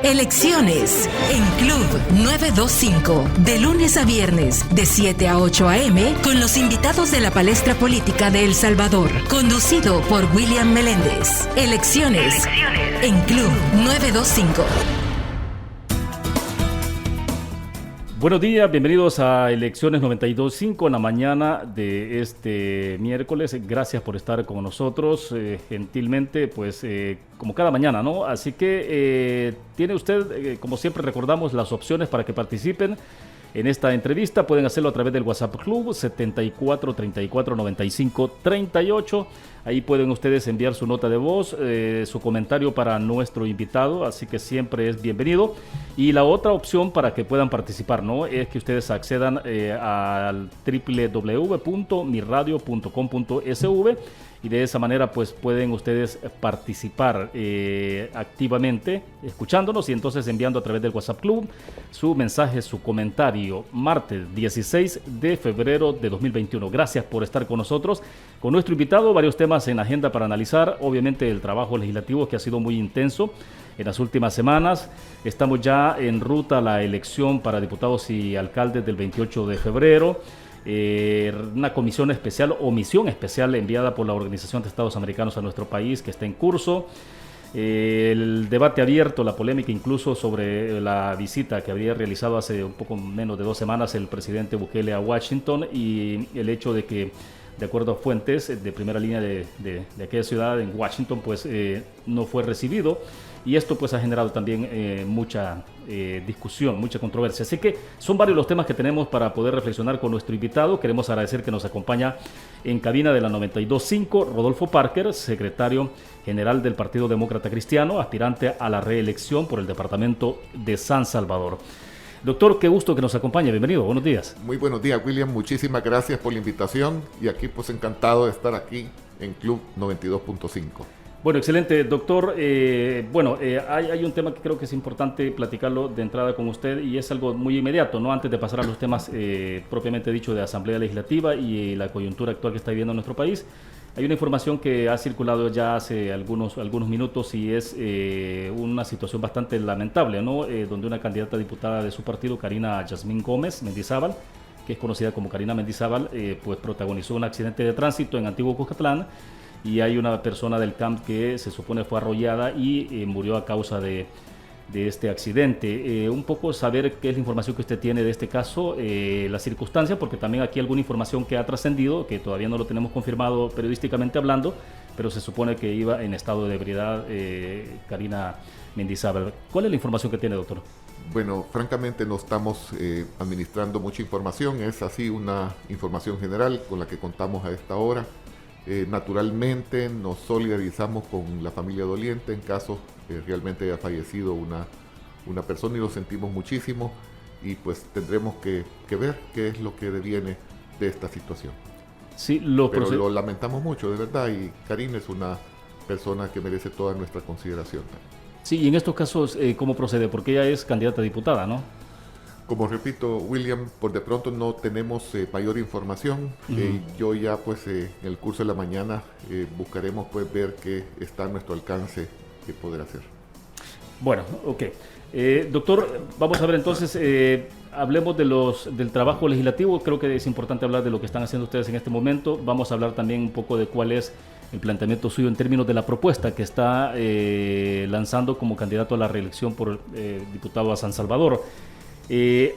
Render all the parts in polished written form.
Elecciones en Club 925, de lunes a viernes, de 7 a 8 a.m., con los invitados de la palestra política de El Salvador, conducido por William Meléndez. Elecciones en Club 925. Buenos días, bienvenidos a Elecciones 92.5 en la mañana de este miércoles. Gracias por estar con nosotros, gentilmente, pues como cada mañana, ¿no? Así que tiene usted, como siempre recordamos, las opciones para que participen en esta entrevista. Pueden hacerlo a través del WhatsApp Club 74 34 95 38. Ahí pueden ustedes enviar su nota de voz, su comentario para nuestro invitado, así que siempre es bienvenido. Y la otra opción para que puedan participar, ¿no?, es que ustedes accedan al www.miradio.com.sv y de esa manera pues pueden ustedes participar activamente escuchándonos y entonces enviando a través del WhatsApp Club su mensaje, su comentario. Martes 16 de febrero de 2021. Gracias por estar con nosotros, con nuestro invitado. Varios temas en agenda para analizar. Obviamente el trabajo legislativo, que ha sido muy intenso en las últimas semanas. Estamos ya en ruta a la elección para diputados y alcaldes del 28 de febrero. Una comisión especial o misión especial enviada por la Organización de Estados Americanos a nuestro país, que está en curso. El debate abierto, la polémica incluso sobre la visita que habría realizado hace un poco menos de 2 semanas el presidente Bukele a Washington, y el hecho de que, de acuerdo a fuentes de primera línea de aquella ciudad en Washington, pues no fue recibido, y esto pues ha generado también mucha discusión, mucha controversia. Así que son varios los temas que tenemos para poder reflexionar con nuestro invitado. Queremos agradecer que nos acompaña en cabina de la 92.5 Rodolfo Parker, secretario general del Partido Demócrata Cristiano, aspirante a la reelección por el departamento de San Salvador. Doctor, qué gusto que nos acompañe. Bienvenido, buenos días. Muy buenos días, William. Muchísimas gracias por la invitación y aquí pues encantado de estar aquí en Club 92.5. Bueno, excelente, doctor. Hay un tema que creo que es importante platicarlo de entrada con usted y es algo muy inmediato, ¿no? Antes de pasar a los temas propiamente dicho de Asamblea Legislativa y la coyuntura actual que está viviendo nuestro país. Hay una información que ha circulado ya hace algunos minutos y es una situación bastante lamentable, ¿no? Donde una candidata a diputada de su partido, Karina Yasmín Gómez Mendizábal, que es conocida como Karina Mendizábal, pues protagonizó un accidente de tránsito en Antiguo Cuscatlán, y hay una persona del CAMP que se supone fue arrollada y murió a causa de este accidente. Un poco saber qué es la información que usted tiene de este caso, la circunstancia, porque también aquí alguna información que ha trascendido, que todavía no lo tenemos confirmado periodísticamente hablando, pero se supone que iba en estado de ebriedad Karina Mendizábal. ¿Cuál es la información que tiene, doctor? Bueno, francamente no estamos administrando mucha información, es así una información general con la que contamos a esta hora. Naturalmente nos solidarizamos con la familia doliente en caso realmente haya fallecido una persona y lo sentimos muchísimo, y pues tendremos que ver qué es lo que deviene de esta situación. Sí, pero lo lamentamos mucho, de verdad, y Karina es una persona que merece toda nuestra consideración. Sí, y en estos casos, ¿cómo procede? Porque ella es candidata a diputada, ¿no? Como repito, William, por de pronto no tenemos mayor información. Yo ya pues en el curso de la mañana buscaremos pues ver qué está a nuestro alcance que poder hacer. Bueno, ok. Doctor, vamos a ver entonces, hablemos del trabajo legislativo. Creo que es importante hablar de lo que están haciendo ustedes en este momento. Vamos a hablar también un poco de cuál es el planteamiento suyo en términos de la propuesta que está lanzando como candidato a la reelección por diputado a San Salvador.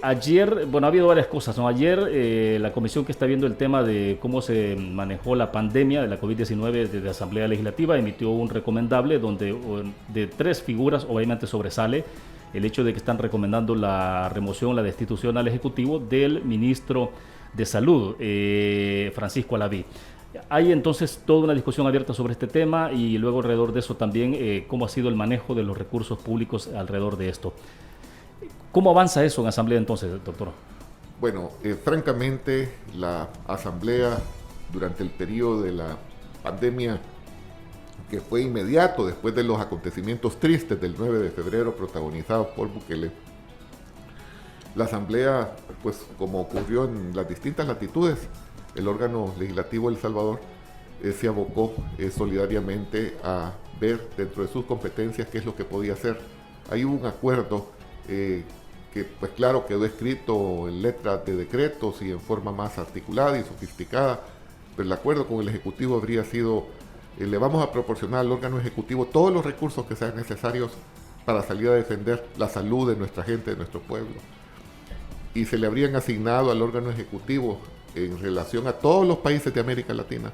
Ayer, ha habido varias cosas, ¿no? Ayer la comisión que está viendo el tema de cómo se manejó la pandemia de la COVID-19 desde la Asamblea Legislativa emitió un recomendable donde de 3 figuras obviamente sobresale el hecho de que están recomendando la remoción, la destitución al Ejecutivo del ministro de Salud, Francisco Alaví. Hay entonces toda una discusión abierta sobre este tema y luego alrededor de eso también cómo ha sido el manejo de los recursos públicos alrededor de esto. ¿Cómo avanza eso en Asamblea entonces, doctor? Bueno, francamente, la Asamblea durante el periodo de la pandemia, que fue inmediato después de los acontecimientos tristes del 9 de febrero protagonizados por Bukele, la Asamblea, pues como ocurrió en las distintas latitudes, el órgano legislativo de El Salvador se abocó solidariamente a ver dentro de sus competencias qué es lo que podía hacer ahí hubo un acuerdo que pues claro quedó escrito en letras de decretos y en forma más articulada y sofisticada, pero el acuerdo con el Ejecutivo habría sido, le vamos a proporcionar al órgano ejecutivo todos los recursos que sean necesarios para salir a defender la salud de nuestra gente, de nuestro pueblo. Y se le habrían asignado al órgano ejecutivo en relación a todos los países de América Latina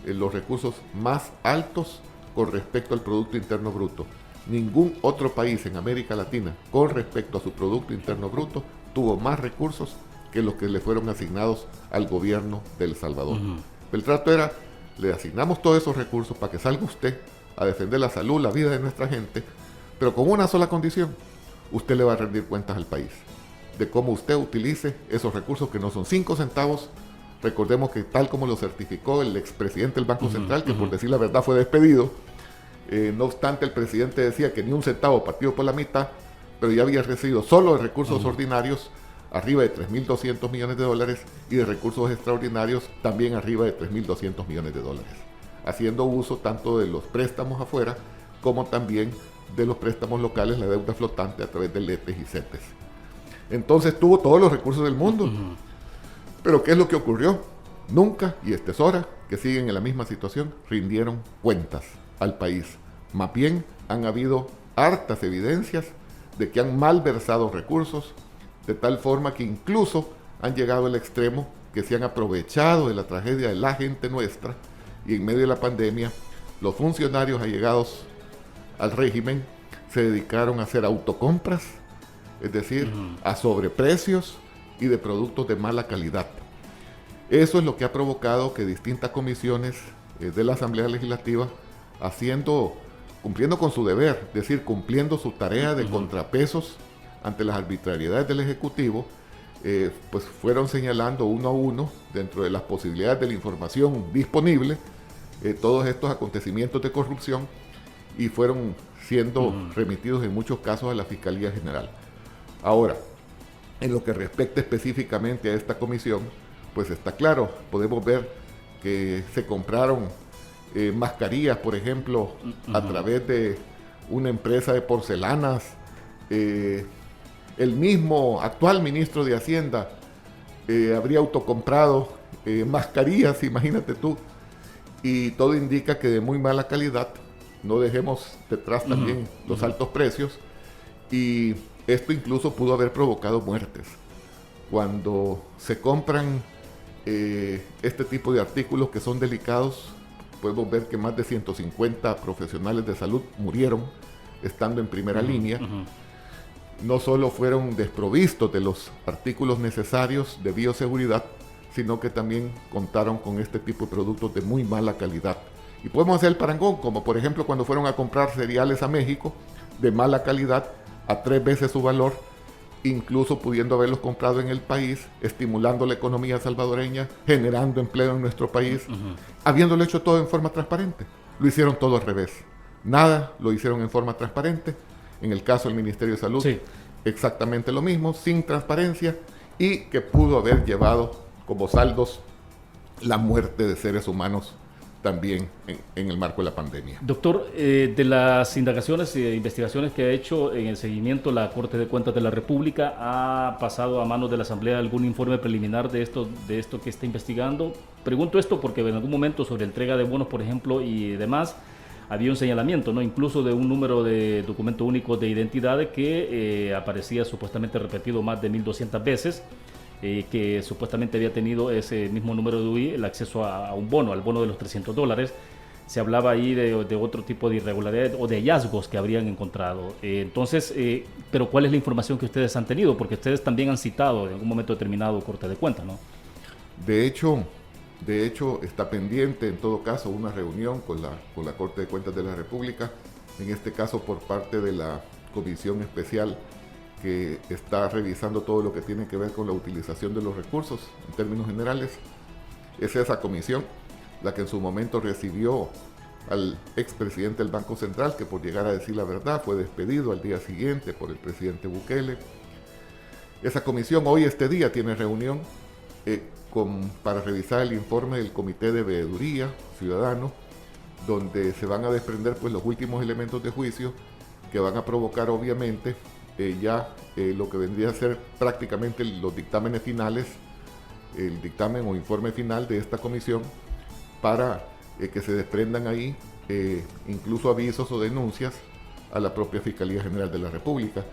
los recursos más altos con respecto al Producto Interno Bruto. Ningún otro país en América Latina con respecto a su Producto Interno Bruto tuvo más recursos que los que le fueron asignados al gobierno de El Salvador. El trato era, le asignamos todos esos recursos para que salga usted a defender la salud, la vida de nuestra gente, pero con una sola condición: usted le va a rendir cuentas al país de cómo usted utilice esos recursos que no son 5 centavos. Recordemos que tal como lo certificó el expresidente del Banco Central, que por decir la verdad fue despedido, no obstante el presidente decía que ni un centavo partido por la mitad, pero ya había recibido solo de recursos ordinarios arriba de 3.200 millones de dólares y de recursos extraordinarios también arriba de 3.200 millones de dólares, haciendo uso tanto de los préstamos afuera como también de los préstamos locales, la deuda flotante a través de LETES y CETES. Entonces tuvo todos los recursos del mundo. Pero ¿qué es lo que ocurrió? Nunca, y esta es hora, que siguen en la misma situación, rindieron cuentas al país. Más bien han habido hartas evidencias de que han malversado recursos, de tal forma que incluso han llegado al extremo que se han aprovechado de la tragedia de la gente nuestra, y en medio de la pandemia los funcionarios allegados al régimen se dedicaron a hacer autocompras, es decir, a sobreprecios y de productos de mala calidad. Eso es lo que ha provocado que distintas comisiones de la Asamblea Legislativa, cumpliendo con su deber, es decir, cumpliendo su tarea de contrapesos ante las arbitrariedades del Ejecutivo, pues fueron señalando uno a uno, dentro de las posibilidades de la información disponible, todos estos acontecimientos de corrupción, y fueron siendo remitidos en muchos casos a la Fiscalía General. Ahora, en lo que respecta específicamente a esta comisión, pues está claro, podemos ver que se compraron mascarillas, por ejemplo, a través de una empresa de porcelanas. El mismo actual ministro de Hacienda habría autocomprado mascarillas, imagínate tú, y todo indica que de muy mala calidad. No dejemos detrás también los altos precios, y esto incluso pudo haber provocado muertes. Cuando se compran este tipo de artículos que son delicados, podemos ver que más de 150 profesionales de salud murieron estando en primera línea. No solo fueron desprovistos de los artículos necesarios de bioseguridad, sino que también contaron con este tipo de productos de muy mala calidad. Y podemos hacer el parangón, como por ejemplo cuando fueron a comprar cereales a México de mala calidad, a 3 veces su valor, incluso pudiendo haberlos comprado en el país, estimulando la economía salvadoreña, generando empleo en nuestro país, habiéndolo hecho todo en forma transparente. Lo hicieron todo al revés. Nada lo hicieron en forma transparente. En el caso del Ministerio de Salud, exactamente lo mismo, sin transparencia, y que pudo haber llevado como saldos la muerte de seres humanos también en el marco de la pandemia. Doctor, de las indagaciones y investigaciones que ha hecho en el seguimiento la Corte de Cuentas de la República, ¿ha pasado a manos de la Asamblea algún informe preliminar de esto que está investigando? Pregunto esto porque en algún momento sobre entrega de bonos, por ejemplo, y demás, había un señalamiento, ¿no? Incluso de un número de documento único de identidad que aparecía supuestamente repetido más de 1.200 veces, que supuestamente había tenido ese mismo número de UI el acceso a un bono, al bono de los $300. Se hablaba ahí de otro tipo de irregularidades o de hallazgos que habrían encontrado. Entonces, pero ¿cuál es la información que ustedes han tenido? Porque ustedes también han citado en algún momento determinado Corte de Cuentas, ¿no? De hecho, está pendiente en todo caso una reunión con la Corte de Cuentas de la República, en este caso por parte de la Comisión Especial que está revisando todo lo que tiene que ver con la utilización de los recursos en términos generales. Es esa comisión la que en su momento recibió al expresidente del Banco Central, que por llegar a decir la verdad fue despedido al día siguiente por el presidente Bukele. Esa comisión hoy, este día, tiene reunión para revisar el informe del Comité de Veeduría Ciudadano, donde se van a desprender pues los últimos elementos de juicio que van a provocar obviamente lo que vendría a ser prácticamente los dictámenes finales, el dictamen o informe final de esta comisión, para que se desprendan ahí incluso avisos o denuncias a la propia Fiscalía General de la República.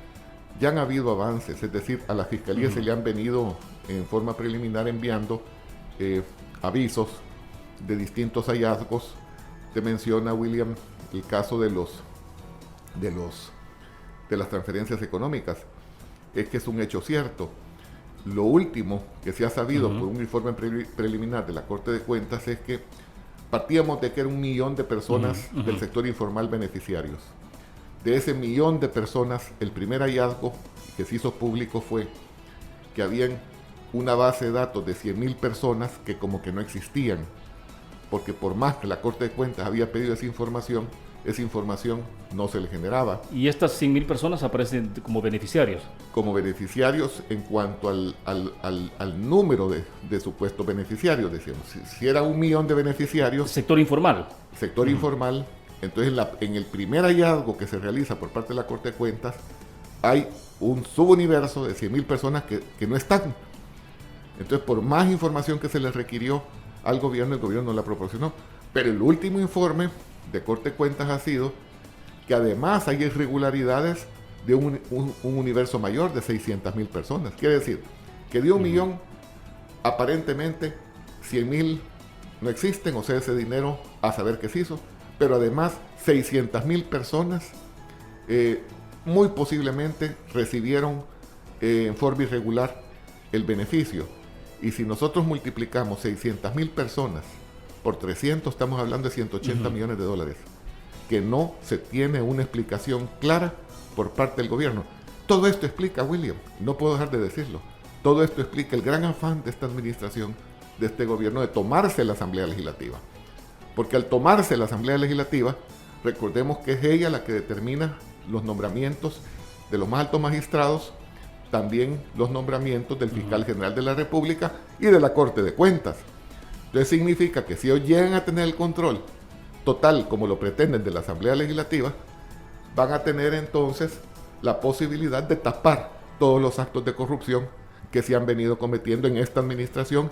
Ya han habido avances, es decir, a la Fiscalía se le han venido en forma preliminar enviando avisos de distintos hallazgos. Te menciona, William, el caso de las transferencias económicas. Es que es un hecho cierto. Lo último que se ha sabido por un informe preliminar de la Corte de Cuentas es que partíamos de que era 1 millón de personas del sector informal beneficiarios. De ese 1 millón de personas, el primer hallazgo que se hizo público fue que habían una base de datos de 100.000 personas que como que no existían, porque por más que la Corte de Cuentas había pedido esa información no se le generaba. ¿Y estas 100.000 personas aparecen como beneficiarios? Como beneficiarios en cuanto al número de supuestos beneficiarios, decíamos. Si era 1 millón de beneficiarios... Sector informal. Sector informal. Entonces, en el primer hallazgo que se realiza por parte de la Corte de Cuentas, hay un subuniverso de 100.000 personas que no están. Entonces, por más información que se les requirió al gobierno, el gobierno no la proporcionó. Pero el último informe de Corte de Cuentas ha sido que además hay irregularidades de un universo mayor de 600.000 personas. Quiere decir que de 1 millón, aparentemente 100.000 no existen, o sea, ese dinero a saber qué se hizo, pero además 600.000 personas muy posiblemente recibieron en forma irregular el beneficio. Y si nosotros multiplicamos 600.000 personas por 300, estamos hablando de 180 millones de dólares, que no se tiene una explicación clara por parte del gobierno. Todo esto explica, William, no puedo dejar de decirlo, todo esto explica el gran afán de esta administración, de este gobierno, de tomarse la Asamblea Legislativa. Porque al tomarse la Asamblea Legislativa, recordemos que es ella la que determina los nombramientos de los más altos magistrados, también los nombramientos del fiscal general de la República y de la Corte de Cuentas. Entonces significa que si ellos llegan a tener el control total, como lo pretenden, de la Asamblea Legislativa, van a tener entonces la posibilidad de tapar todos los actos de corrupción que se han venido cometiendo en esta administración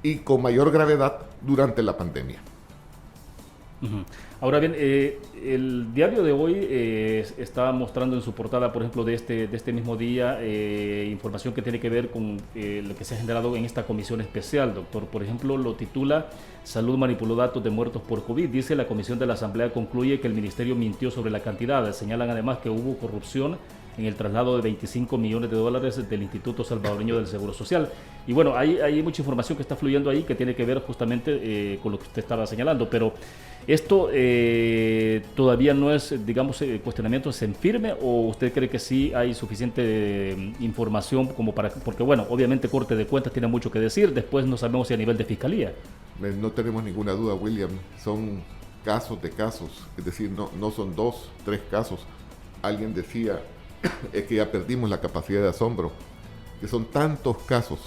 y con mayor gravedad durante la pandemia. Ahora bien, el diario de hoy está mostrando en su portada, por ejemplo, de este mismo día, información que tiene que ver con lo que se ha generado en esta comisión especial, doctor. Por ejemplo, lo titula Salud manipuló datos de muertos por COVID. Dice: la comisión de la Asamblea concluye que el ministerio mintió sobre la cantidad. Señalan además que hubo corrupción en el traslado de 25 millones de dólares del Instituto Salvadoreño del Seguro Social. Y bueno, hay mucha información que está fluyendo ahí que tiene que ver justamente con lo que usted estaba señalando, pero esto todavía no es, digamos, cuestionamiento en firme, ¿o usted cree que sí hay suficiente información como para...? Porque bueno, obviamente Corte de Cuentas tiene mucho que decir, después no sabemos si a nivel de Fiscalía. No tenemos ninguna duda, William, son casos de casos, es decir, no son 2, 3 casos. Alguien decía, es que ya perdimos la capacidad de asombro, que son tantos casos,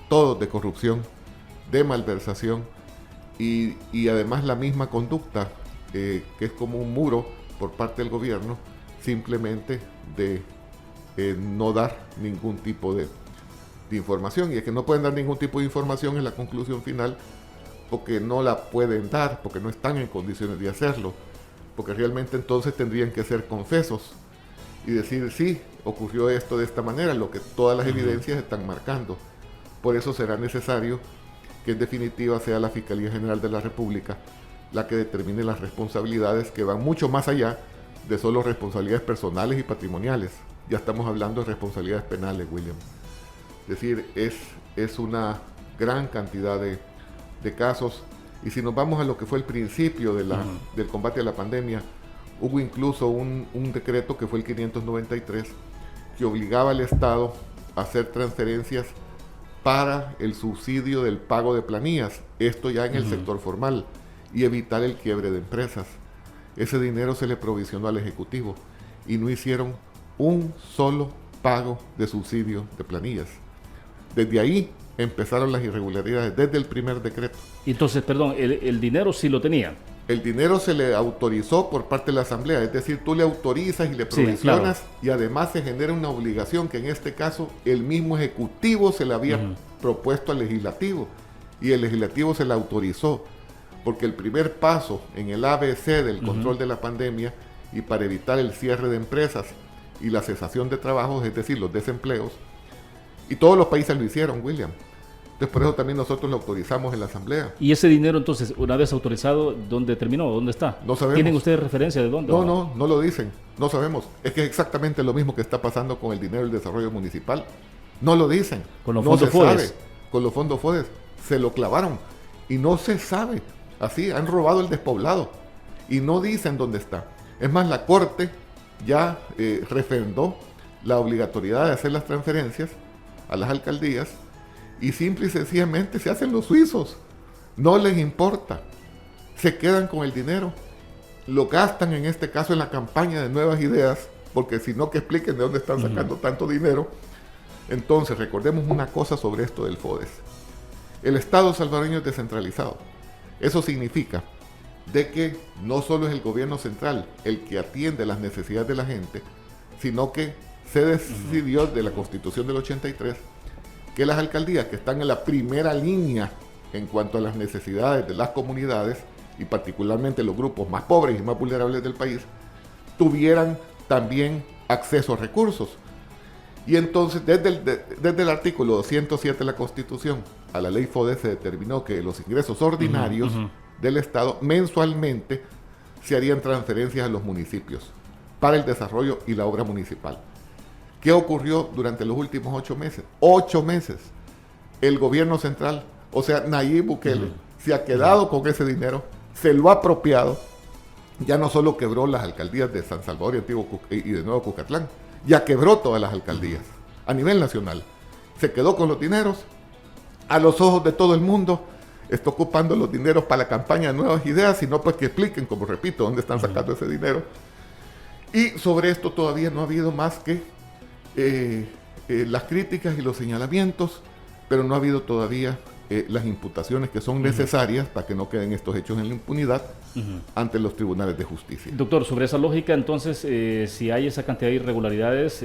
todos de corrupción, de malversación, y además la misma conducta, que es como un muro por parte del gobierno, simplemente de no dar ningún tipo de información. Y es que no pueden dar ningún tipo de información en la conclusión final, porque no la pueden dar, porque no están en condiciones de hacerlo, porque realmente entonces tendrían que ser confesos y decir, sí, ocurrió esto de esta manera, lo que todas las evidencias están marcando. Por eso será necesario que en definitiva sea la Fiscalía General de la República la que determine las responsabilidades, que van mucho más allá de solo responsabilidades personales y patrimoniales. Ya estamos hablando de responsabilidades penales, William. Es decir, es una gran cantidad de casos. Y si nos vamos a lo que fue el principio del combate a la pandemia, hubo incluso un decreto que fue el 593 que obligaba al Estado a hacer transferencias para el subsidio del pago de planillas, esto ya en el sector formal, y evitar el quiebre de empresas. Ese dinero se le provisionó al Ejecutivo y no hicieron un solo pago de subsidio de planillas. Desde ahí empezaron las irregularidades, desde el primer decreto. Entonces, perdón, el dinero sí lo tenía. El dinero se le autorizó por parte de la Asamblea, es decir, tú le autorizas y le provisionas, claro. Y además se genera una obligación que en este caso el mismo Ejecutivo se le había propuesto al Legislativo y el Legislativo se le autorizó, porque el primer paso en el ABC del control de la pandemia y para evitar el cierre de empresas y la cesación de trabajos, es decir, los desempleos, y todos los países lo hicieron, William. Entonces, por eso también nosotros lo autorizamos en la Asamblea. ¿Y ese dinero, entonces, una vez autorizado, dónde terminó? ¿Dónde está? No sabemos. ¿Tienen ustedes referencia de dónde? No lo dicen. No sabemos. Es que es exactamente lo mismo que está pasando con el dinero del desarrollo municipal. No lo dicen. Con los fondos FODES. Sabe. Con los fondos FODES. Se lo clavaron. Y no se sabe. Así, han robado el despoblado. Y no dicen dónde está. Es más, la Corte ya refrendó la obligatoriedad de hacer las transferencias a las alcaldías. Y simple y sencillamente se hacen los suizos. No les importa. Se quedan con el dinero. Lo gastan en este caso en la campaña de nuevas ideas, porque si no, que expliquen de dónde están sacando tanto dinero. Entonces, recordemos una cosa sobre esto del FODES. El Estado salvadoreño es descentralizado. Eso significa de que no solo es el gobierno central el que atiende las necesidades de la gente, sino que se decidió de la Constitución del 83 que las alcaldías que están en la primera línea en cuanto a las necesidades de las comunidades y particularmente los grupos más pobres y más vulnerables del país tuvieran también acceso a recursos. Y entonces desde el artículo 207 de la Constitución a la ley FODES se determinó que los ingresos ordinarios del Estado mensualmente se harían transferencias a los municipios para el desarrollo y la obra municipal. ¿Qué ocurrió durante los últimos 8 meses? 8 meses. El gobierno central, o sea, Nayib Bukele, se ha quedado con ese dinero, se lo ha apropiado, ya no solo quebró las alcaldías de San Salvador y Antiguo y de Nuevo Cucatlán, ya quebró todas las alcaldías a nivel nacional. Se quedó con los dineros, a los ojos de todo el mundo, está ocupando los dineros para la campaña de nuevas ideas, sino pues que expliquen, como repito, dónde están sacando ese dinero. Y sobre esto todavía no ha habido más que las críticas y los señalamientos, pero no ha habido todavía las imputaciones que son necesarias para que no queden estos hechos en la impunidad ante los tribunales de justicia. Doctor, sobre esa lógica, entonces, si hay esa cantidad de irregularidades,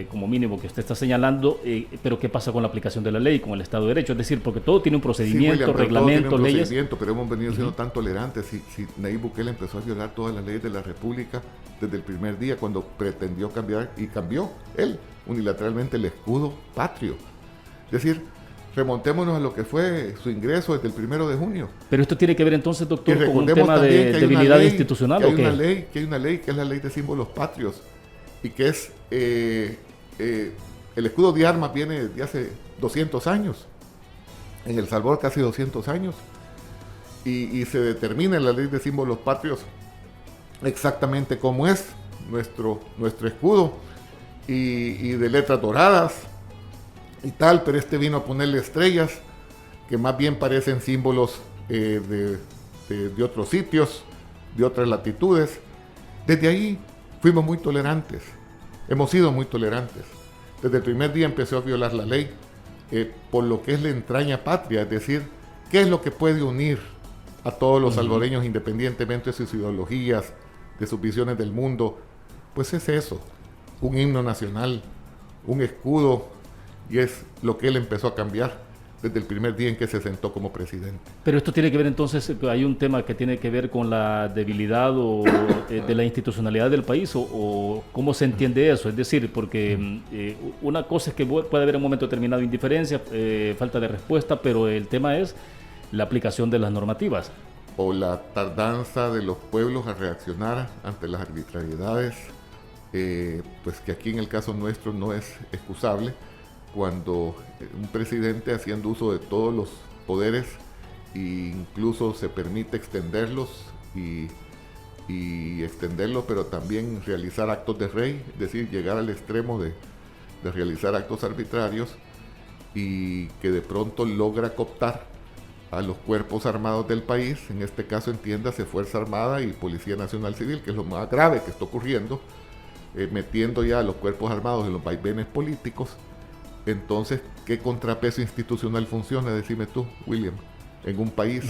como mínimo que usted está señalando, pero ¿qué pasa con la aplicación de la ley, con el Estado de Derecho? Es decir, porque todo tiene un procedimiento, sí, William, reglamento, leyes. Pero hemos venido siendo tan tolerantes. Si Nayib Bukele empezó a violar todas las leyes de la República desde el primer día, cuando pretendió cambiar, y cambió él unilateralmente el escudo patrio. Es decir, remontémonos a lo que fue su ingreso desde el 1 de junio. Pero esto tiene que ver entonces, doctor, con un tema de debilidad institucional, ¿o qué? Que hay una ley que es la ley de símbolos patrios y que es el escudo de armas viene de hace 200 años, en El Salvador casi 200 años, y se determina en la ley de símbolos patrios exactamente cómo es nuestro escudo y de letras doradas y tal, pero vino a ponerle estrellas que más bien parecen símbolos de otros sitios, de otras latitudes. Desde ahí fuimos muy tolerantes, hemos sido muy tolerantes. Desde el primer día empezó a violar la ley por lo que es la entraña patria, es decir, qué es lo que puede unir a todos los salvadoreños independientemente de sus ideologías, de sus visiones del mundo. Pues es eso, un himno nacional, un escudo, y es lo que él empezó a cambiar desde el primer día en que se sentó como presidente. Pero esto tiene que ver entonces, hay un tema que tiene que ver con la debilidad de la institucionalidad del país, o cómo se entiende eso, es decir, porque una cosa es que puede haber en un momento determinado indiferencia, falta de respuesta, pero el tema es la aplicación de las normativas. O la tardanza de los pueblos a reaccionar ante las arbitrariedades, pues que aquí en el caso nuestro no es excusable, cuando un presidente, haciendo uso de todos los poderes e incluso se permite extenderlos y extenderlos, pero también realizar actos de rey, es decir, llegar al extremo de realizar actos arbitrarios, y que de pronto logra cooptar a los cuerpos armados del país, en este caso entiéndase Fuerza Armada y Policía Nacional Civil, que es lo más grave que está ocurriendo, metiendo ya a los cuerpos armados en los vaivenes políticos. Entonces, ¿qué contrapeso institucional funciona? Decime tú, William, en un país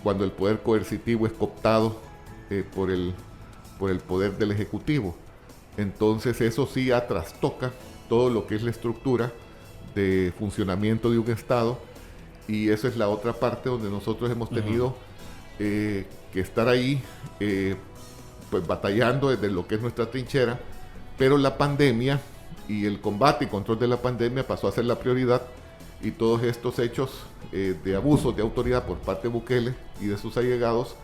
cuando el poder coercitivo es cooptado por el poder del Ejecutivo. Entonces eso sí trastoca todo lo que es la estructura de funcionamiento de un Estado, y eso es la otra parte donde nosotros hemos tenido que estar ahí pues batallando desde lo que es nuestra trinchera, pero la pandemia y el combate y control de la pandemia pasó a ser la prioridad, y todos estos hechos de abusos de autoridad por parte de Bukele y de sus allegados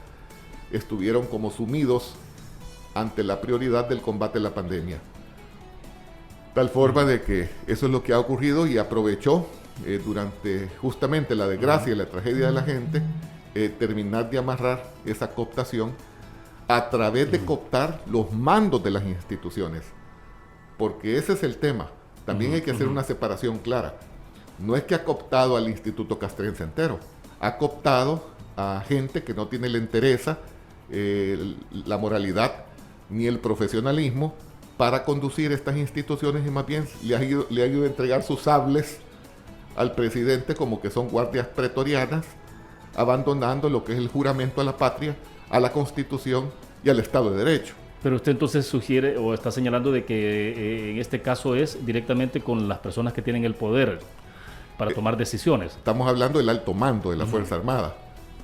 estuvieron como sumidos ante la prioridad del combate a la pandemia. Tal forma de que eso es lo que ha ocurrido, y aprovechó durante justamente la desgracia y la tragedia de la gente, terminar de amarrar esa cooptación a través de cooptar los mandos de las instituciones. Porque ese es el tema. También hay que hacer una separación clara. No es que ha cooptado al Instituto Castrense entero, ha cooptado a gente que no tiene la entereza, la moralidad ni el profesionalismo para conducir estas instituciones, y más bien le ha ido a entregar sus sables al presidente como que son guardias pretorianas, abandonando lo que es el juramento a la patria, a la Constitución y al Estado de Derecho. Pero usted entonces sugiere o está señalando de que en este caso es directamente con las personas que tienen el poder para tomar decisiones. Estamos hablando del alto mando de la Fuerza Armada,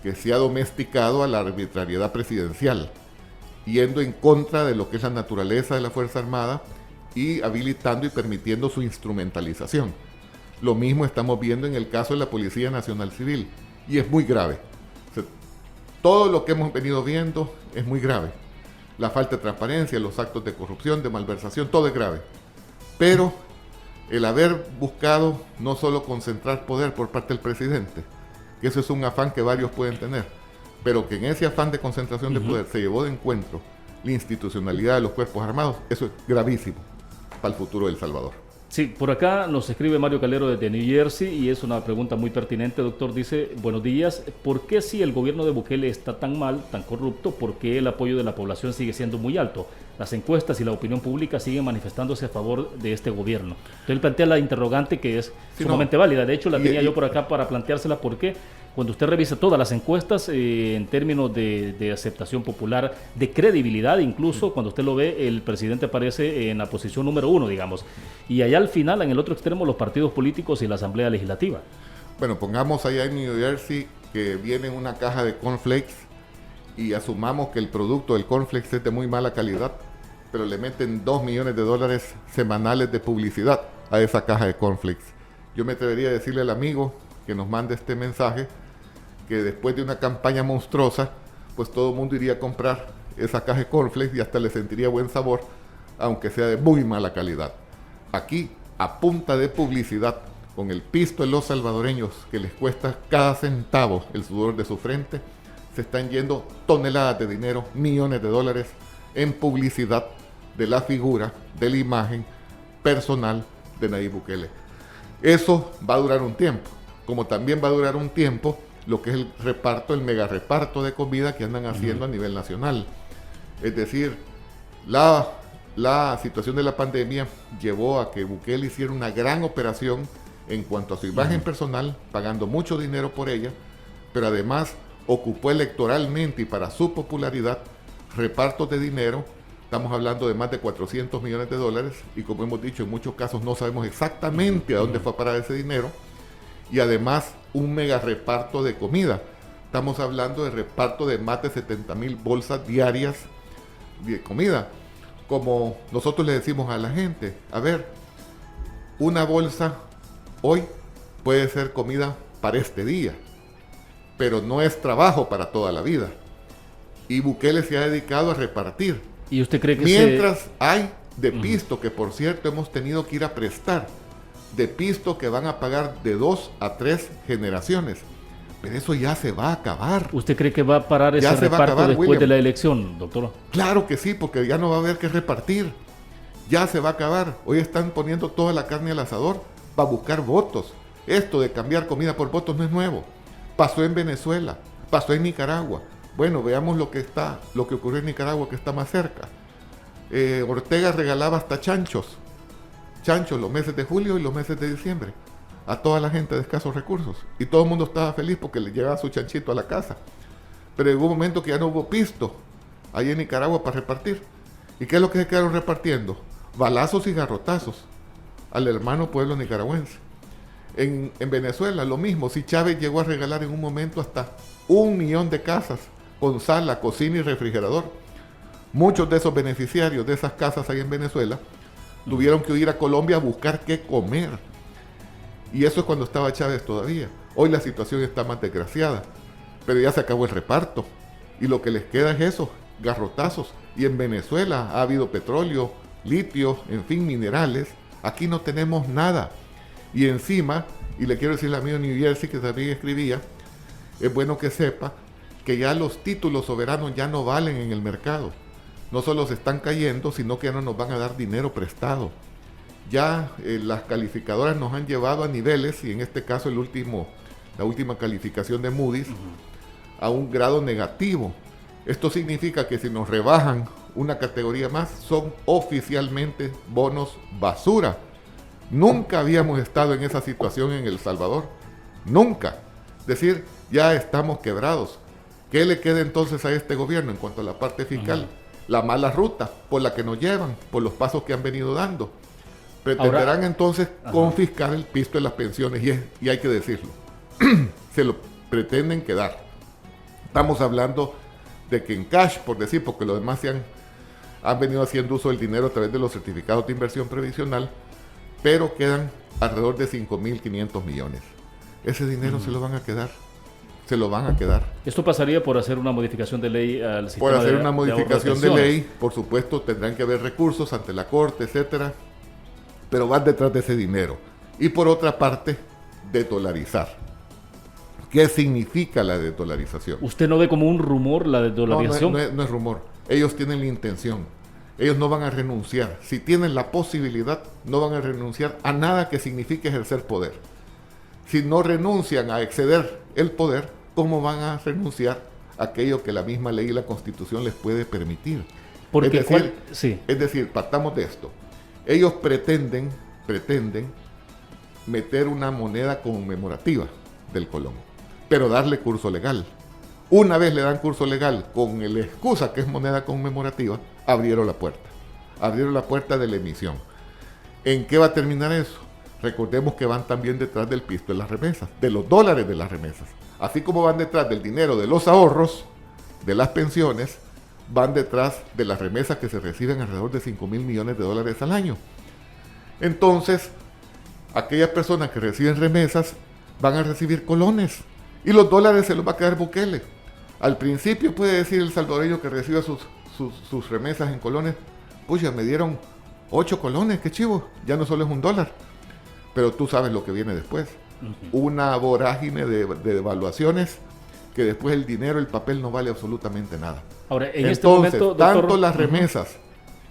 que se ha domesticado a la arbitrariedad presidencial, yendo en contra de lo que es la naturaleza de la Fuerza Armada y habilitando y permitiendo su instrumentalización. Lo mismo estamos viendo en el caso de la Policía Nacional Civil, y es muy grave. O sea, todo lo que hemos venido viendo es muy grave. La falta de transparencia, los actos de corrupción, de malversación, todo es grave. Pero el haber buscado no solo concentrar poder por parte del presidente, que eso es un afán que varios pueden tener, pero que en ese afán de concentración de poder se llevó de encuentro la institucionalidad de los cuerpos armados, eso es gravísimo para el futuro de El Salvador. Sí, por acá nos escribe Mario Calero desde New Jersey, y es una pregunta muy pertinente, doctor. Dice: buenos días, ¿por qué si el gobierno de Bukele está tan mal, tan corrupto, por qué el apoyo de la población sigue siendo muy alto? Las encuestas y la opinión pública siguen manifestándose a favor de este gobierno. Entonces él plantea la interrogante, que es sumamente válida. De hecho, la tenía yo por acá para planteársela, porque cuando usted revisa todas las encuestas en términos de aceptación popular, de credibilidad, incluso cuando usted lo ve, el presidente aparece en la posición número 1, digamos. Y allá al final, en el otro extremo, los partidos políticos y la Asamblea Legislativa. Bueno, pongamos allá en New Jersey que viene una caja de cornflakes y asumamos que el producto del cornflakes es de muy mala calidad, pero le meten $2 millones semanales de publicidad a esa caja de cornflakes. Yo me atrevería a decirle al amigo que nos mande este mensaje que después de una campaña monstruosa, pues todo el mundo iría a comprar esa caja de cornflakes y hasta le sentiría buen sabor, aunque sea de muy mala calidad. Aquí, a punta de publicidad, con el pisto de los salvadoreños, que les cuesta cada centavo el sudor de su frente, se están yendo toneladas de dinero, millones de dólares, en publicidad de la figura, de la imagen personal de Nayib Bukele. Eso va a durar un tiempo, como también va a durar un tiempo lo que es el reparto, el mega reparto de comida que andan haciendo a nivel nacional. Es decir, la situación de la pandemia llevó a que Bukele hiciera una gran operación en cuanto a su imagen personal, pagando mucho dinero por ella, pero además ocupó electoralmente y para su popularidad repartos de dinero. Estamos hablando de más de $400 millones, y como hemos dicho, en muchos casos no sabemos exactamente a dónde fue a parar ese dinero, y además un mega reparto de comida. Estamos hablando de reparto de más de 70,000 bolsas diarias de comida. Como nosotros le decimos a la gente, a ver, una bolsa hoy puede ser comida para este día, pero no es trabajo para toda la vida. Y Bukele se ha dedicado a repartir. ¿Y usted cree que mientras hay de pisto, que por cierto hemos tenido que ir a prestar, de pisto que van a pagar de 2 a 3 generaciones? Pero eso ya se va a acabar. ¿Usted cree que va a parar ese reparto después de la elección, doctor? Claro que sí, porque ya no va a haber que repartir. Ya se va a acabar. Hoy están poniendo toda la carne al asador para buscar votos. Esto de cambiar comida por votos no es nuevo. Pasó en Venezuela, pasó en Nicaragua. Bueno, veamos lo que ocurrió en Nicaragua, que está más cerca. Ortega regalaba hasta chanchos los meses de julio y los meses de diciembre a toda la gente de escasos recursos, y todo el mundo estaba feliz porque le llegaba su chanchito a la casa. pero llegó un momento que ya no hubo pisto ahí en Nicaragua para repartir. ¿Y qué es lo que se quedaron repartiendo? Balazos y garrotazos al hermano pueblo nicaragüense. En Venezuela lo mismo. Si Chávez llegó a regalar en un momento hasta 1 millón de casas con sala, cocina y refrigerador. Muchos de esos beneficiarios de esas casas ahí en Venezuela tuvieron que ir a Colombia a buscar qué comer. Y eso es cuando estaba Chávez todavía. Hoy la situación está más desgraciada, pero ya se acabó el reparto. Y lo que les queda es eso, garrotazos. Y en Venezuela ha habido petróleo, litio, en fin, minerales. Aquí no tenemos nada. Y encima, y le quiero decir al amigo New Jersey que también escribía, es bueno que sepa que ya los títulos soberanos ya no valen en el mercado. No solo se están cayendo, sino que ya no nos van a dar dinero prestado. Ya las calificadoras nos han llevado a niveles, y en este caso la última calificación de Moody's, a un grado negativo. Esto significa que si nos rebajan una categoría más, son oficialmente bonos basura. Nunca habíamos estado en esa situación en El Salvador. Nunca. Es decir, ya estamos quebrados. ¿Qué le queda entonces a este gobierno en cuanto a la parte fiscal? La mala ruta por la que nos llevan, por los pasos que han venido dando. Pretenderán ahora, entonces confiscar el pisto de las pensiones, y hay que decirlo. Se lo pretenden quedar. Estamos hablando de que en cash, por decir, porque los demás han venido haciendo uso del dinero a través de los certificados de inversión previsional, pero quedan alrededor de 5.500 millones. Ese dinero se lo van a quedar. Se lo van a quedar. ¿Esto pasaría por hacer una modificación de ley al sistema? Por hacer una modificación de ley, por supuesto, tendrán que haber recursos ante la Corte, etcétera, pero van detrás de ese dinero. Y por otra parte, dedolarizar. ¿Qué significa la dedolarización? ¿Usted no ve como un rumor la dedolarización? No es rumor. Ellos tienen la intención. Ellos no van a renunciar. Si tienen la posibilidad, no van a renunciar a nada que signifique ejercer poder. Si no renuncian a exceder el poder, ¿cómo van a renunciar a aquello que la misma ley y la Constitución les puede permitir? Porque es decir, partamos de esto. Ellos pretenden meter una moneda conmemorativa del Colón, pero darle curso legal. Una vez le dan curso legal con la excusa que es moneda conmemorativa, abrieron la puerta de la emisión. ¿En qué va a terminar eso? Recordemos que van también detrás del pisto de las remesas, de los dólares de las remesas. Así como van detrás del dinero de los ahorros, de las pensiones, van detrás de las remesas que se reciben alrededor de 5.000 millones de dólares al año. Entonces, aquellas personas que reciben remesas van a recibir colones y los dólares se los va a quedar Bukele. Al principio puede decir el salvadoreño que reciba sus remesas en colones, pucha, me dieron 8 colones, qué chivo, ya no solo es $1. Pero tú sabes lo que viene después. Una vorágine de devaluaciones que después el dinero, el papel no vale absolutamente nada. Ahora, en entonces, este momento, doctor, tanto las remesas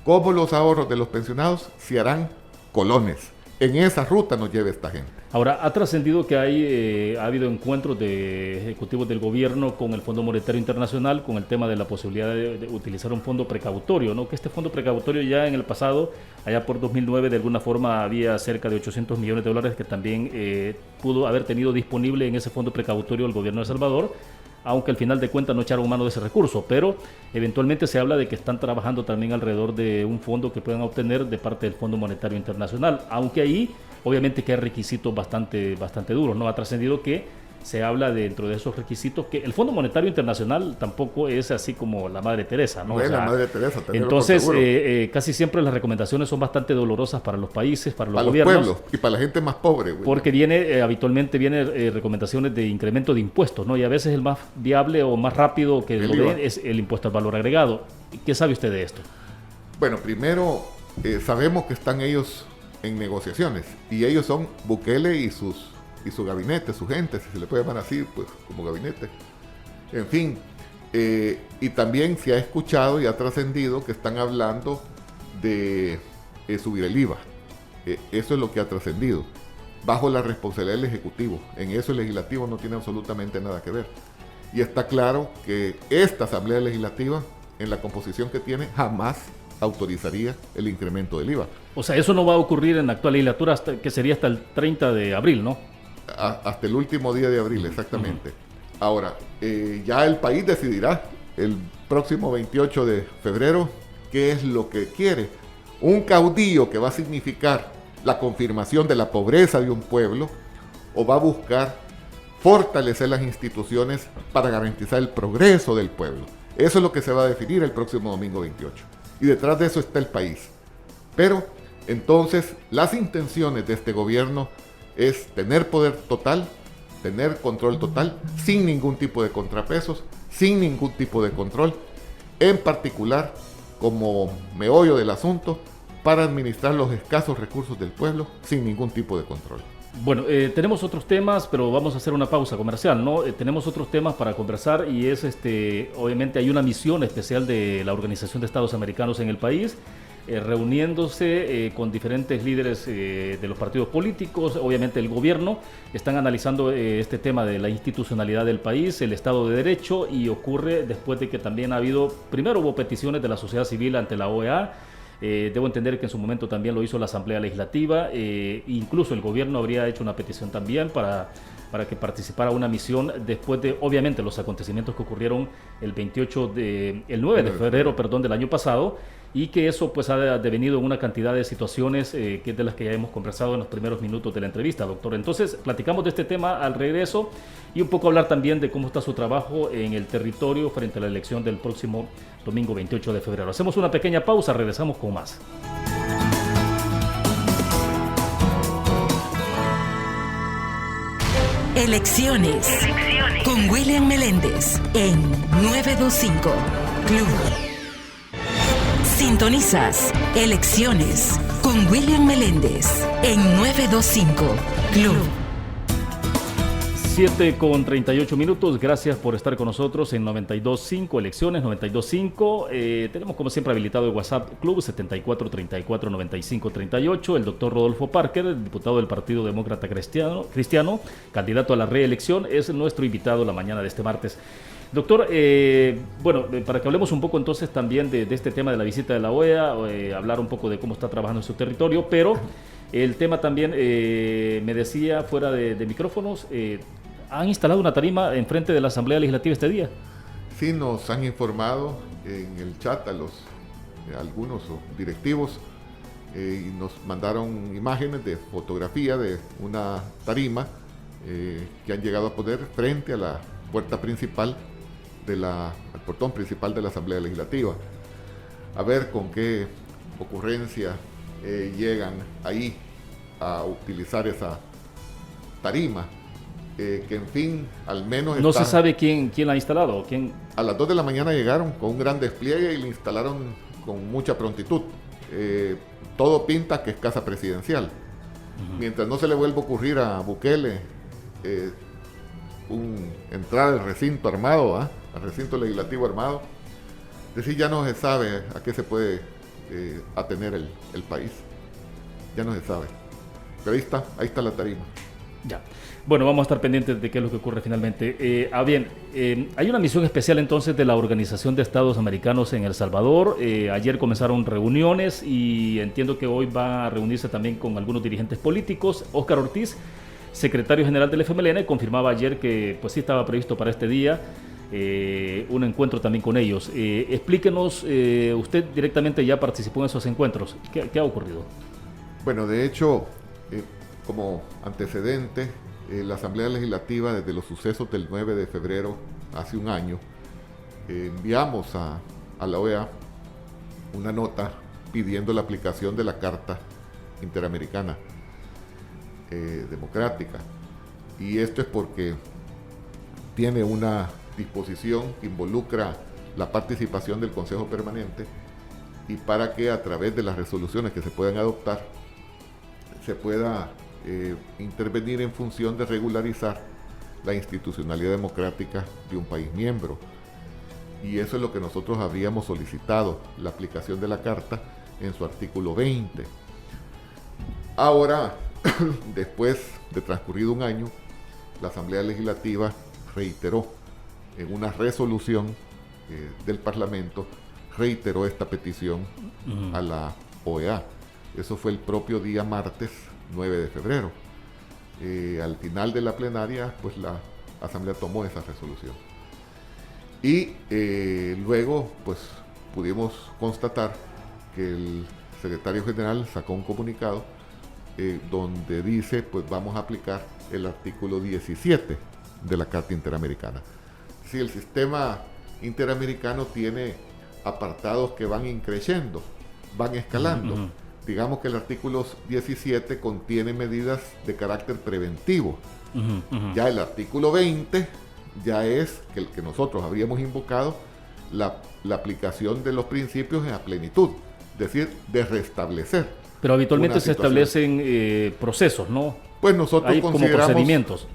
como los ahorros de los pensionados se harán colones. En esa ruta nos lleva esta gente. Ahora, ha trascendido que ha habido encuentros de ejecutivos del gobierno con el Fondo Monetario Internacional con el tema de la posibilidad de utilizar un fondo precautorio, ¿no? Que este fondo precautorio ya en el pasado, allá por 2009, de alguna forma había cerca de 800 millones de dólares que también pudo haber tenido disponible en ese fondo precautorio el gobierno de El Salvador, aunque al final de cuentas no echaron mano de ese recurso, pero eventualmente se habla de que están trabajando también alrededor de un fondo que puedan obtener de parte del Fondo Monetario Internacional, aunque ahí obviamente que hay requisitos bastante duros, ¿no? Ha trascendido que se habla dentro de esos requisitos que el Fondo Monetario Internacional tampoco es así como la Madre Teresa, ¿no? No es la Madre Teresa. Entonces, casi siempre las recomendaciones son bastante dolorosas para los países, para los gobiernos. Para los pueblos y para la gente más pobre. Güey. Porque habitualmente viene recomendaciones de incremento de impuestos, ¿no? Y a veces el más viable o más rápido que lo den es el impuesto al valor agregado. ¿Qué sabe usted de esto? Bueno, primero, sabemos que están ellos en negociaciones y ellos son Bukele y su gabinete, su gente, si se le puede llamar así, pues como gabinete. En fin, y también se ha escuchado y ha trascendido que están hablando de subir el IVA. Eso es lo que ha trascendido, bajo la responsabilidad del Ejecutivo. En eso el Legislativo no tiene absolutamente nada que ver. Y está claro que esta Asamblea Legislativa, en la composición que tiene, jamás autorizaría el incremento del IVA. O sea, eso no va a ocurrir en la actual legislatura, que sería hasta el 30 de abril, ¿no? Hasta el último día de abril, exactamente. Ahora, ya el país decidirá el próximo 28 de febrero qué es lo que quiere. Un caudillo que va a significar la confirmación de la pobreza de un pueblo, o va a buscar fortalecer las instituciones para garantizar el progreso del pueblo. Eso es lo que se va a definir el próximo domingo 28. Y detrás de eso está el país. Pero entonces las intenciones de este gobierno es tener poder total, tener control total, sin ningún tipo de contrapesos, sin ningún tipo de control, en particular como meollo del asunto, para administrar los escasos recursos del pueblo sin ningún tipo de control. Bueno, tenemos otros temas, pero vamos a hacer una pausa comercial, ¿no? Tenemos otros temas para conversar y es, obviamente hay una misión especial de la Organización de Estados Americanos en el país, reuniéndose con diferentes líderes de los partidos políticos, obviamente el gobierno, están analizando este tema de la institucionalidad del país, el Estado de Derecho, y ocurre después de que también primero hubo peticiones de la sociedad civil ante la OEA. Debo entender que en su momento también lo hizo la Asamblea Legislativa, incluso el gobierno habría hecho una petición también para que participara una misión después de, obviamente, los acontecimientos que ocurrieron el 9 de febrero del año pasado, y que eso pues ha devenido en una cantidad de situaciones que es de las que ya hemos conversado en los primeros minutos de la entrevista, doctor. Entonces, platicamos de este tema al regreso y un poco hablar también de cómo está su trabajo en el territorio frente a la elección del próximo domingo 28 de febrero. Hacemos una pequeña pausa, regresamos con más. Elecciones. Con William Meléndez en 925 Club. Sintonizas Elecciones con William Meléndez en 925 Club. 7:38. Gracias por estar con nosotros en 92.5 Elecciones, 92.5. Tenemos como siempre habilitado el WhatsApp Club 74349538. El doctor Rodolfo Parker, diputado del Partido Demócrata Cristiano, candidato a la reelección, es nuestro invitado la mañana de este martes. Doctor, para que hablemos un poco entonces también de este tema de la visita de la OEA, hablar un poco de cómo está trabajando en su territorio, pero el tema también, me decía fuera de micrófonos, ¿han instalado una tarima enfrente de la Asamblea Legislativa este día? Sí, nos han informado en el chat a algunos directivos y nos mandaron imágenes de fotografía de una tarima que han llegado a poner frente a la puerta principal al portón principal de la Asamblea Legislativa. A ver con qué ocurrencia llegan ahí a utilizar esa tarima, que en fin, al menos no se sabe quién la ha instalado. ¿Quién? A las 2 de la mañana llegaron con un gran despliegue y la instalaron con mucha prontitud. Todo pinta que es casa presidencial. Mientras no se le vuelva a ocurrir a Bukele entrar al recinto armado, al recinto legislativo armado, es decir, ya no se sabe a qué se puede atener el país. Ya no se sabe. Pero ahí está la tarima. Ya. Bueno, vamos a estar pendientes de qué es lo que ocurre finalmente. Hay una misión especial entonces de la Organización de Estados Americanos en El Salvador. Ayer comenzaron reuniones y entiendo que hoy va a reunirse también con algunos dirigentes políticos. Óscar Ortiz, secretario general del FMLN, confirmaba ayer que pues sí estaba previsto para este día un encuentro también con ellos. Explíquenos, usted directamente ya participó en esos encuentros. ¿Qué ha ocurrido? Bueno, de hecho, como antecedente, la Asamblea Legislativa, desde los sucesos del 9 de febrero, hace un año, enviamos a la OEA una nota pidiendo la aplicación de la Carta Interamericana Democrática. Y esto es porque tiene una disposición que involucra la participación del Consejo Permanente, y para que a través de las resoluciones que se puedan adoptar se pueda intervenir en función de regularizar la institucionalidad democrática de un país miembro. Y eso es lo que nosotros habríamos solicitado, la aplicación de la Carta en su artículo 20. Ahora, después de transcurrido un año, la Asamblea Legislativa reiteró en una resolución del Parlamento, reiteró esta petición a la OEA. Eso fue el propio día martes 9 de febrero. Al final de la plenaria, pues la Asamblea tomó esa resolución. Y luego, pues, pudimos constatar que el secretario general sacó un comunicado donde dice, pues vamos a aplicar el artículo 17 de la Carta Interamericana. Si el sistema interamericano tiene apartados que van increciendo, van escalando. Digamos que el artículo 17 contiene medidas de carácter preventivo. Ya el artículo 20 ya es el que nosotros habríamos invocado la aplicación de los principios a plenitud, es decir, de restablecer. Pero habitualmente se establecen procesos, ¿no? Pues nosotros hay como procedimientos.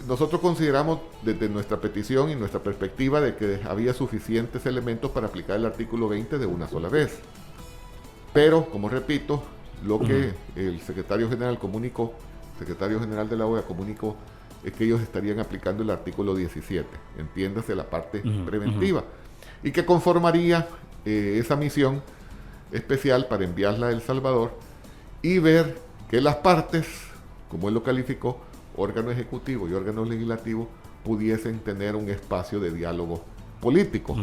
Nosotros consideramos desde nuestra petición y nuestra perspectiva de que había suficientes elementos para aplicar el artículo 20 de una sola vez. Pero, como repito, lo que el secretario general de la OEA comunicó es que ellos estarían aplicando el artículo 17, entiéndase la parte preventiva, y que conformaría esa misión especial para enviarla a El Salvador y ver que las partes, como él lo calificó, órgano ejecutivo y órgano legislativo, pudiesen tener un espacio de diálogo político.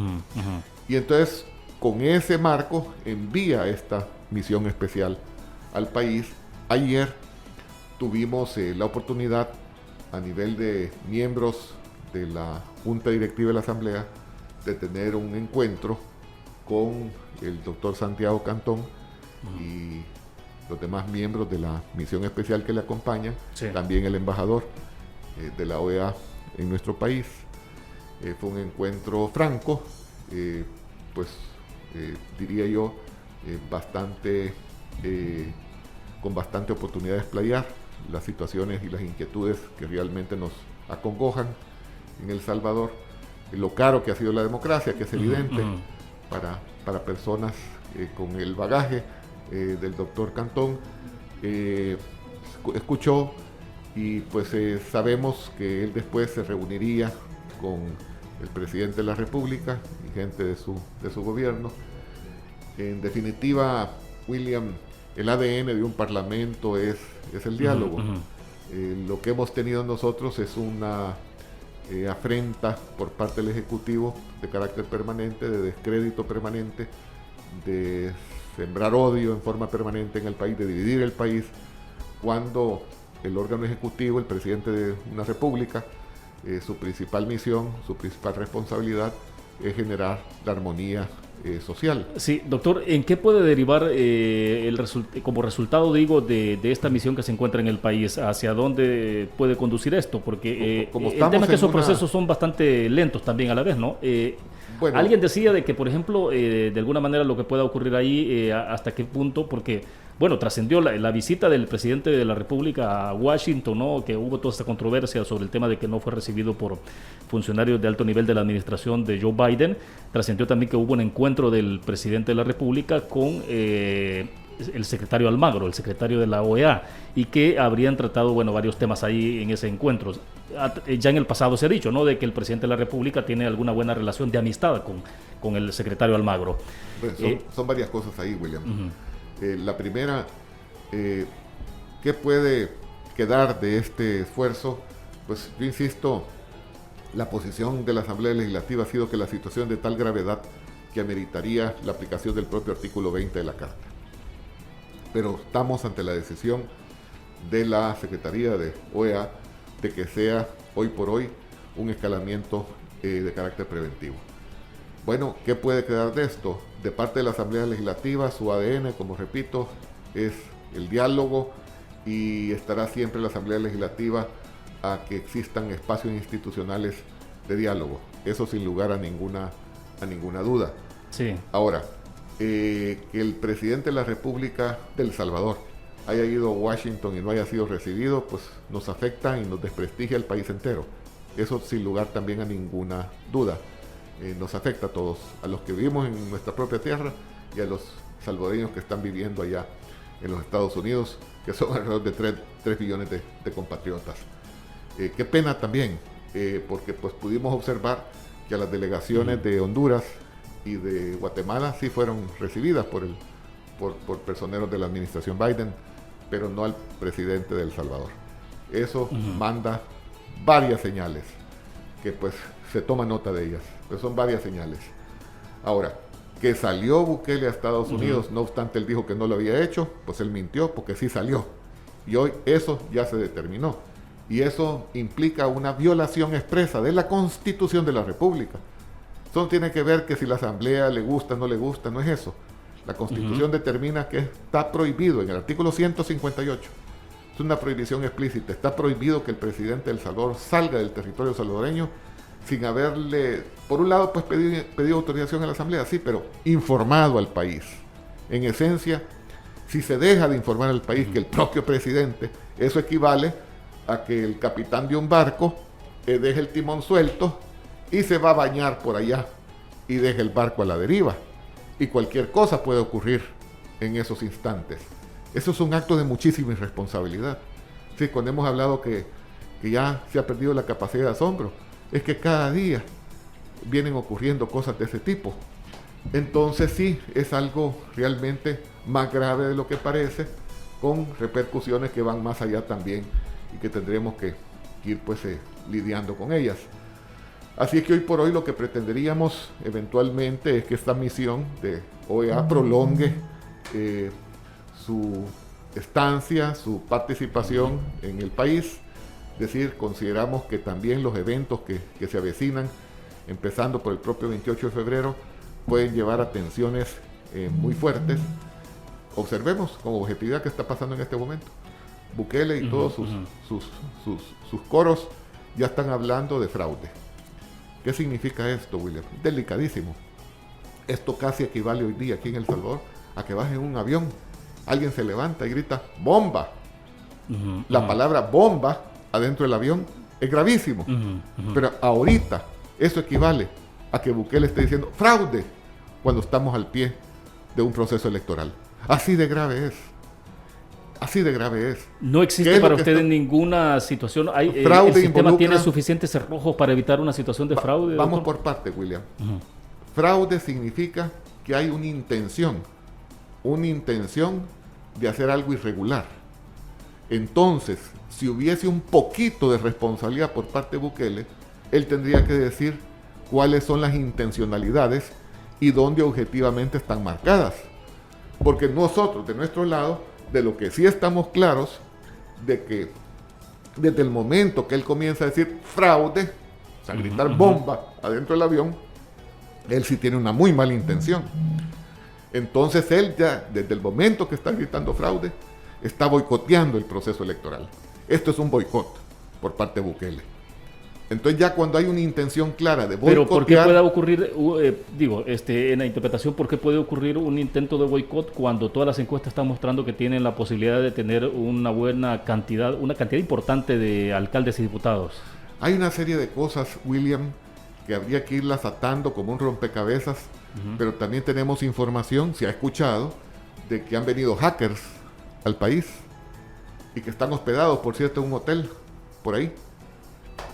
Y entonces, con ese marco, envía esta misión especial al país. Ayer tuvimos la oportunidad, a nivel de miembros de la Junta Directiva de la Asamblea, de tener un encuentro con el doctor Santiago Cantón y los demás miembros de la misión especial que le acompañan, también el embajador de la OEA en nuestro país. Fue un encuentro franco, diría yo, con bastante oportunidad de explayar las situaciones y las inquietudes que realmente nos acongojan en El Salvador, lo caro que ha sido la democracia, que es evidente para personas con el bagaje del doctor Cantón. Escuchó y pues sabemos que él después se reuniría con el presidente de la República y gente de su gobierno. En definitiva, William, el ADN de un parlamento es el diálogo. Lo que hemos tenido nosotros es una afrenta por parte del Ejecutivo de carácter permanente, de descrédito permanente, de sembrar odio en forma permanente en el país, de dividir el país, cuando el órgano ejecutivo, el presidente de una república, su principal misión, su principal responsabilidad es generar la armonía social. Sí, doctor, ¿en qué puede derivar como resultado, digo, de esta misión que se encuentra en el país? ¿Hacia dónde puede conducir esto? Porque el tema es que esos procesos son bastante lentos también a la vez, ¿no? Bueno, alguien decía de que, por ejemplo, de alguna manera lo que pueda ocurrir ahí, hasta qué punto, porque, bueno, trascendió la visita del presidente de la República a Washington, ¿no? Que hubo toda esta controversia sobre el tema de que no fue recibido por funcionarios de alto nivel de la administración de Joe Biden. Trascendió también que hubo un encuentro del presidente de la República con el secretario Almagro, el secretario de la OEA, y que habrían tratado, bueno, varios temas ahí en ese encuentro. Ya en el pasado se ha dicho, ¿no?, de que el presidente de la República tiene alguna buena relación de amistad con el secretario Almagro. Bueno, son varias cosas ahí, William. La primera, ¿qué puede quedar de este esfuerzo? Pues yo insisto, la posición de la Asamblea Legislativa ha sido que la situación es de tal gravedad que ameritaría la aplicación del propio artículo 20 de la Carta. Pero estamos ante la decisión de la Secretaría de OEA de que sea hoy por hoy un escalamiento de carácter preventivo. Bueno, ¿qué puede quedar de esto? De parte de la Asamblea Legislativa, su ADN, como repito, es el diálogo, y estará siempre la Asamblea Legislativa a que existan espacios institucionales de diálogo. Eso sin lugar a ninguna duda. Sí. Ahora, que el presidente de la República de El Salvador haya ido a Washington y no haya sido recibido, pues nos afecta y nos desprestigia el país entero. Eso sin lugar también a ninguna duda. Nos afecta a todos, a los que vivimos en nuestra propia tierra y a los salvadoreños que están viviendo allá en los Estados Unidos, que son alrededor de 3 millones de compatriotas. Qué pena también, porque pues pudimos observar que a las delegaciones de Honduras y de Guatemala sí fueron recibidas por personeros de la administración Biden, pero no al presidente de El Salvador. Eso manda varias señales, que pues se toma nota de ellas, pero son varias señales. Ahora, que salió Bukele a Estados Unidos, no obstante él dijo que no lo había hecho, pues él mintió porque sí salió. Y hoy eso ya se determinó. Y eso implica una violación expresa de la Constitución de la República. Eso no tiene que ver que si la Asamblea le gusta o no le gusta, no es eso. La Constitución determina que está prohibido, en el artículo 158, es una prohibición explícita, está prohibido que el presidente de El Salvador salga del territorio salvadoreño sin haberle, por un lado, pues pedido autorización a la Asamblea, sí, pero informado al país. En esencia, si se deja de informar al país que el propio presidente, eso equivale a que el capitán de un barco deje el timón suelto y se va a bañar por allá y deje el barco a la deriva. Y cualquier cosa puede ocurrir en esos instantes. Eso es un acto de muchísima irresponsabilidad. Sí, cuando hemos hablado que ya se ha perdido la capacidad de asombro, es que cada día vienen ocurriendo cosas de ese tipo. Entonces sí, es algo realmente más grave de lo que parece, con repercusiones que van más allá también y que tendremos que ir pues lidiando con ellas. Así es que hoy por hoy lo que pretenderíamos eventualmente es que esta misión de OEA prolongue su estancia, su participación en el país. Es decir, consideramos que también los eventos que se avecinan, empezando por el propio 28 de febrero, pueden llevar a tensiones muy fuertes. Observemos con objetividad qué está pasando en este momento. Bukele y todos sus coros ya están hablando de fraude. ¿Qué significa esto, William? Delicadísimo. Esto casi equivale hoy día aquí en El Salvador a que vas en un avión, alguien se levanta y grita ¡bomba! La palabra bomba adentro del avión es gravísimo. Pero ahorita eso equivale a que Bukele esté diciendo fraude cuando estamos al pie de un proceso electoral. Así de grave es. Así de grave es. ¿No existe para ustedes ninguna situación? ¿El sistema tiene suficientes cerrojos para evitar una situación de fraude? Vamos por partes, William. Fraude significa que hay una intención de hacer algo irregular. Entonces, si hubiese un poquito de responsabilidad por parte de Bukele, él tendría que decir cuáles son las intencionalidades y dónde objetivamente están marcadas. Porque nosotros, de nuestro lado, de lo que sí estamos claros, de que desde el momento que él comienza a decir fraude, o sea, gritar bomba adentro del avión, él sí tiene una muy mala intención. Entonces él ya, desde el momento que está gritando fraude, está boicoteando el proceso electoral. Esto es un boicot por parte de Bukele. Entonces ya cuando hay una intención clara de boicotear... Pero ¿por qué puede ocurrir, en la interpretación, por qué puede ocurrir un intento de boicot cuando todas las encuestas están mostrando que tienen la posibilidad de tener una cantidad importante de alcaldes y diputados? Hay una serie de cosas, William, que habría que irlas atando como un rompecabezas, pero también tenemos información, se ha escuchado, de que han venido hackers al país y que están hospedados, por cierto, en un hotel por ahí.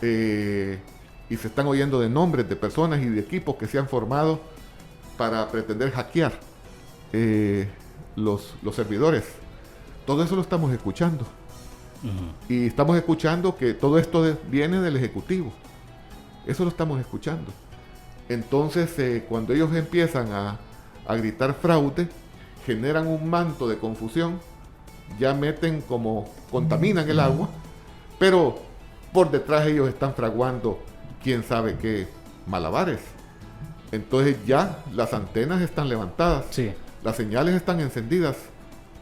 Y se están oyendo de nombres de personas y de equipos que se han formado para pretender hackear los servidores. Todo eso lo estamos escuchando. Y estamos escuchando que todo esto viene del Ejecutivo. Eso lo estamos escuchando. Entonces, cuando ellos empiezan a gritar fraude, generan un manto de confusión, ya contaminan el agua, pero por detrás ellos están fraguando quién sabe qué malabares. Entonces ya las antenas están levantadas, sí. Las señales están encendidas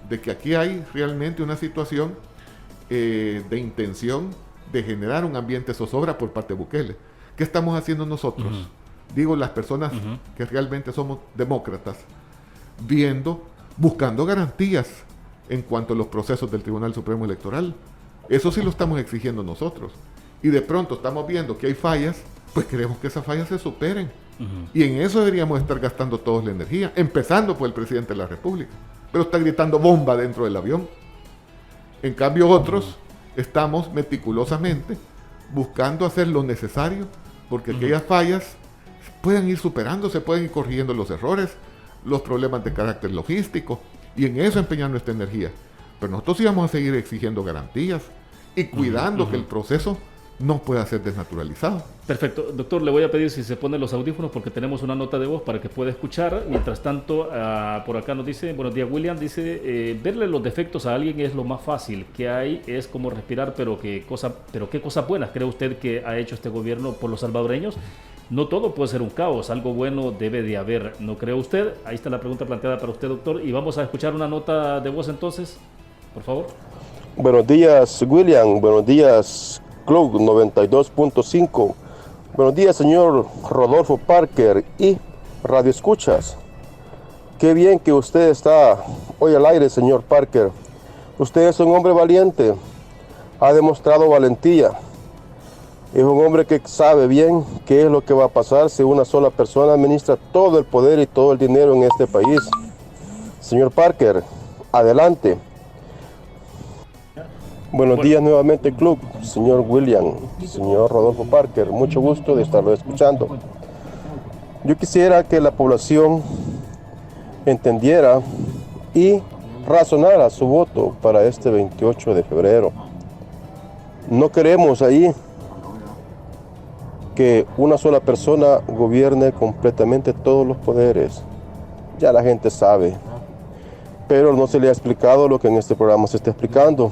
de que aquí hay realmente una situación de intención de generar un ambiente de zozobra por parte de Bukele. ¿Qué estamos haciendo nosotros? Digo, las personas que realmente somos demócratas, buscando garantías en cuanto a los procesos del Tribunal Supremo Electoral. Eso sí lo estamos exigiendo nosotros. Y de pronto estamos viendo que hay fallas, pues queremos que esas fallas se superen. Y en eso deberíamos estar gastando todos la energía, empezando por el presidente de la República. Pero está gritando bomba dentro del avión. En cambio otros estamos meticulosamente buscando hacer lo necesario porque aquellas fallas puedan ir superándose, pueden ir corrigiendo los errores, los problemas de carácter logístico, y en eso empeñar nuestra energía. Pero nosotros sí vamos a seguir exigiendo garantías y cuidando que el proceso no pueda ser desnaturalizado. Perfecto. Doctor, le voy a pedir si se pone los audífonos porque tenemos una nota de voz para que pueda escuchar. Mientras tanto, por acá nos dice, buenos días William, dice, verle los defectos a alguien es lo más fácil que hay, es como respirar, pero qué cosas buenas cree usted que ha hecho este gobierno por los salvadoreños. No todo puede ser un caos, algo bueno debe de haber, ¿no cree usted? Ahí está la pregunta planteada para usted, doctor, y vamos a escuchar una nota de voz entonces, por favor. Buenos días William, buenos días Club 92.5. Buenos días, señor Rodolfo Parker y Radio Escuchas. Qué bien que usted está hoy al aire, señor Parker. Usted es un hombre valiente, ha demostrado valentía. Es un hombre que sabe bien qué es lo que va a pasar si una sola persona administra todo el poder y todo el dinero en este país. Señor Parker, adelante. Buenos días nuevamente, Club, señor William, señor Rodolfo Parker, mucho gusto de estarlo escuchando. Yo quisiera que la población entendiera y razonara su voto para este 28 de febrero. No queremos ahí que una sola persona gobierne completamente todos los poderes. Ya la gente sabe, pero no se le ha explicado lo que en este programa se está explicando.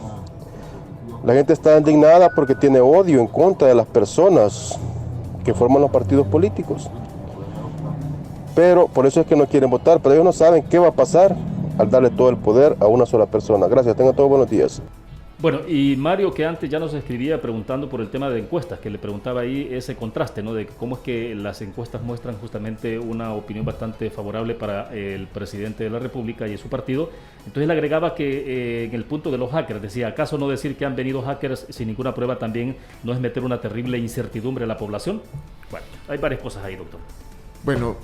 La gente está indignada porque tiene odio en contra de las personas que forman los partidos políticos. Pero por eso es que no quieren votar, pero ellos no saben qué va a pasar al darle todo el poder a una sola persona. Gracias, tengan todos buenos días. Bueno, y Mario, que antes ya nos escribía preguntando por el tema de encuestas, que le preguntaba ahí ese contraste, ¿no? De cómo es que las encuestas muestran justamente una opinión bastante favorable para el presidente de la República y su partido. Entonces le agregaba que en el punto de los hackers, decía, ¿acaso no decir que han venido hackers sin ninguna prueba también no es meter una terrible incertidumbre a la población? Bueno, hay varias cosas ahí, doctor. Bueno,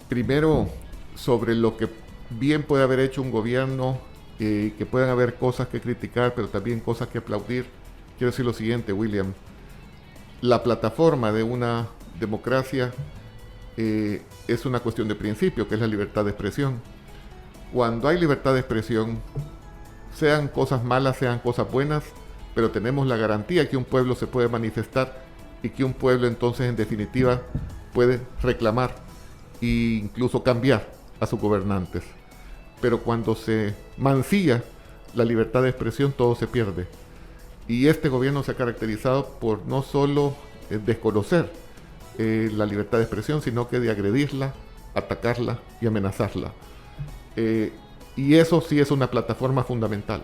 primero, sobre lo que bien puede haber hecho un gobierno, que puedan haber cosas que criticar, pero también cosas que aplaudir. Quiero decir lo siguiente, William. La plataforma de una democracia es una cuestión de principio, que es la libertad de expresión. Cuando hay libertad de expresión, sean cosas malas, sean cosas buenas, pero tenemos la garantía que un pueblo se puede manifestar y que un pueblo entonces en definitiva puede reclamar e incluso cambiar a sus gobernantes. Pero cuando se mancilla la libertad de expresión, todo se pierde. Y este gobierno se ha caracterizado por no solo desconocer la libertad de expresión, sino que de agredirla, atacarla y amenazarla. Y eso sí es una plataforma fundamental.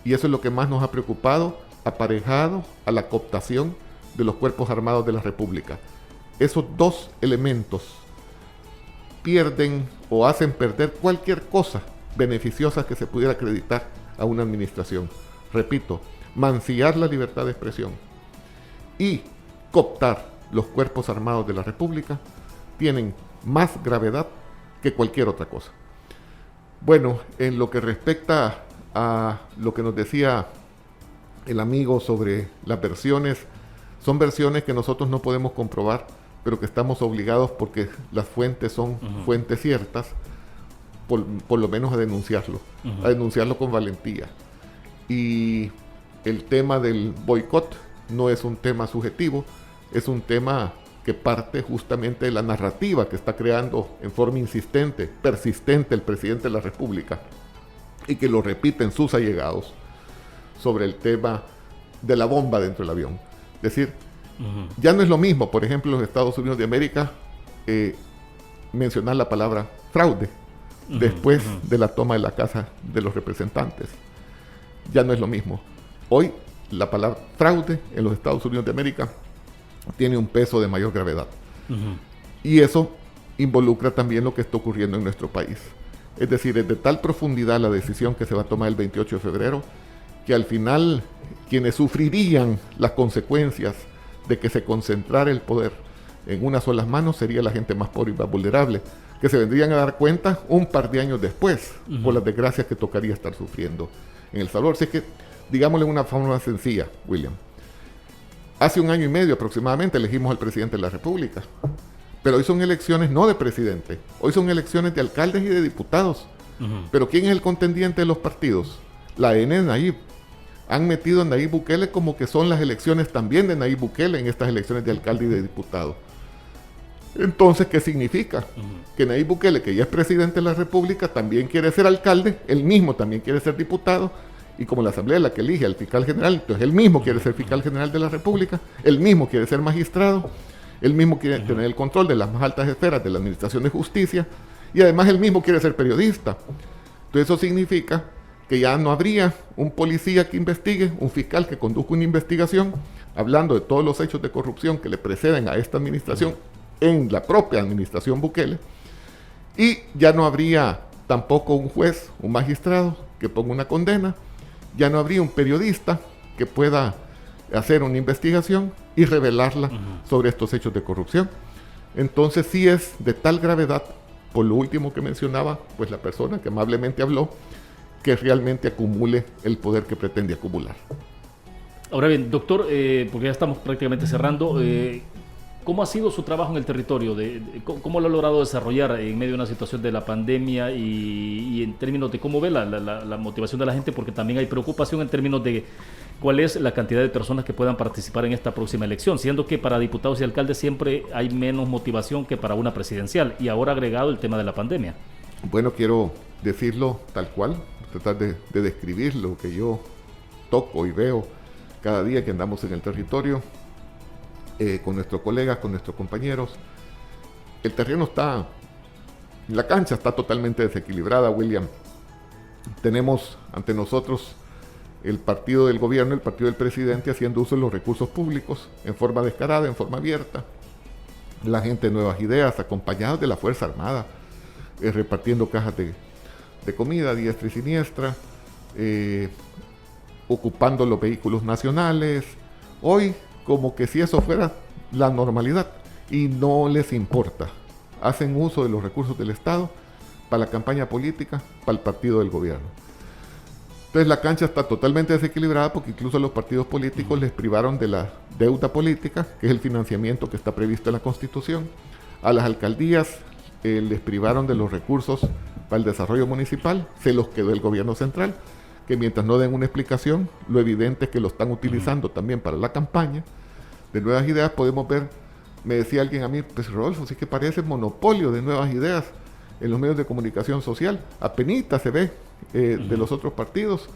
Y eso es lo que más nos ha preocupado, aparejado a la cooptación de los cuerpos armados de la República. Esos dos elementos pierden o hacen perder cualquier cosa beneficiosa que se pudiera acreditar a una administración. Repito, mancillar la libertad de expresión y cooptar los cuerpos armados de la República tienen más gravedad que cualquier otra cosa. Bueno, en lo que respecta a lo que nos decía el amigo sobre las versiones, son versiones que nosotros no podemos comprobar, pero que estamos obligados, porque las fuentes son fuentes ciertas, por lo menos a denunciarlo con valentía. Y el tema del boicot no es un tema subjetivo, es un tema que parte justamente de la narrativa que está creando en forma insistente, persistente el presidente de la República, y que lo repiten sus allegados sobre el tema de la bomba dentro del avión. Es decir, ya no es lo mismo, por ejemplo, en los Estados Unidos de América, mencionar la palabra fraude después de la toma de la Casa de los Representantes. Ya no es lo mismo. Hoy la palabra fraude en los Estados Unidos de América tiene un peso de mayor gravedad. Y eso involucra también lo que está ocurriendo en nuestro país. Es decir, es de tal profundidad la decisión que se va a tomar el 28 de febrero, que al final quienes sufrirían las consecuencias de que se concentrara el poder en unas solas manos sería la gente más pobre y más vulnerable, que se vendrían a dar cuenta un par de años después por las desgracias que tocaría estar sufriendo en El Salvador. Así que, digámosle de una forma sencilla, William, hace 1 año y medio aproximadamente elegimos al presidente de la República, pero hoy son elecciones no de presidente, hoy son elecciones de alcaldes y de diputados. Pero ¿quién es el contendiente de los partidos? La AN de Nayib. han metido a Nayib Bukele como que son las elecciones también de Nayib Bukele en estas elecciones de alcalde y de diputado. Entonces, ¿qué significa? Que Nayib Bukele, que ya es presidente de la República, también quiere ser alcalde, él mismo también quiere ser diputado, y como la Asamblea es la que elige al fiscal general, entonces él mismo quiere ser fiscal general de la República, él mismo quiere ser magistrado, él mismo quiere tener el control de las más altas esferas de la Administración de Justicia, y además él mismo quiere ser periodista. Entonces eso significa que ya no habría un policía que investigue, un fiscal que conduzca una investigación, hablando de todos los hechos de corrupción que le preceden a esta administración, en la propia administración Bukele, y ya no habría tampoco un juez, un magistrado que ponga una condena, ya no habría un periodista que pueda hacer una investigación y revelarla sobre estos hechos de corrupción. Entonces sí es de tal gravedad, por lo último que mencionaba, pues la persona que amablemente habló, que realmente acumule el poder que pretende acumular. Ahora bien, doctor, porque ya estamos prácticamente cerrando, ¿cómo ha sido su trabajo en el territorio? ¿Cómo lo ha logrado desarrollar en medio de una situación de la pandemia y en términos de cómo ve la motivación de la gente? Porque también hay preocupación en términos de cuál es la cantidad de personas que puedan participar en esta próxima elección, siendo que para diputados y alcaldes siempre hay menos motivación que para una presidencial, y ahora agregado el tema de la pandemia. Bueno, quiero decirlo tal cual, tratar de describir lo que yo toco y veo cada día que andamos en el territorio. Con nuestros colegas, con nuestros compañeros. El terreno está, la cancha está totalmente desequilibrada, William. Tenemos ante nosotros el partido del gobierno, el partido del presidente haciendo uso de los recursos públicos en forma descarada, en forma abierta. La gente de Nuevas Ideas, acompañados de la Fuerza Armada, repartiendo cajas de comida a diestra y siniestra, ocupando los vehículos nacionales. Hoy, como que si eso fuera la normalidad, y no les importa. Hacen uso de los recursos del Estado para la campaña política, para el partido del gobierno. Entonces la cancha está totalmente desequilibrada porque incluso a los partidos políticos les privaron de la deuda política, que es el financiamiento que está previsto en la Constitución. A las alcaldías les privaron de los recursos para el desarrollo municipal, se los quedó el gobierno central, que mientras no den una explicación, lo evidente es que lo están utilizando también para la campaña. De Nuevas Ideas podemos ver, me decía alguien a mí, pues Rodolfo, sí que parece monopolio de Nuevas Ideas en los medios de comunicación social, apenita se ve de los otros partidos.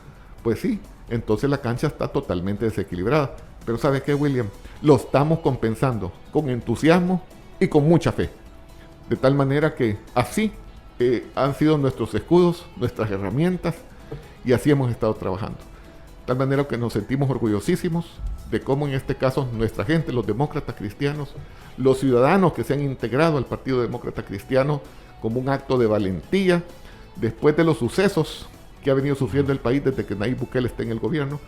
Pues sí, entonces la cancha está totalmente desequilibrada. Pero ¿sabes qué, William? Lo estamos compensando con entusiasmo y con mucha fe. De tal manera que así han sido nuestros escudos, nuestras herramientas, y así hemos estado trabajando. De tal manera que nos sentimos orgullosísimos de cómo en este caso nuestra gente, los demócratas cristianos, los ciudadanos que se han integrado al Partido Demócrata Cristiano como un acto de valentía, después de los sucesos que ha venido sufriendo el país desde que Nayib Bukele está en el gobierno,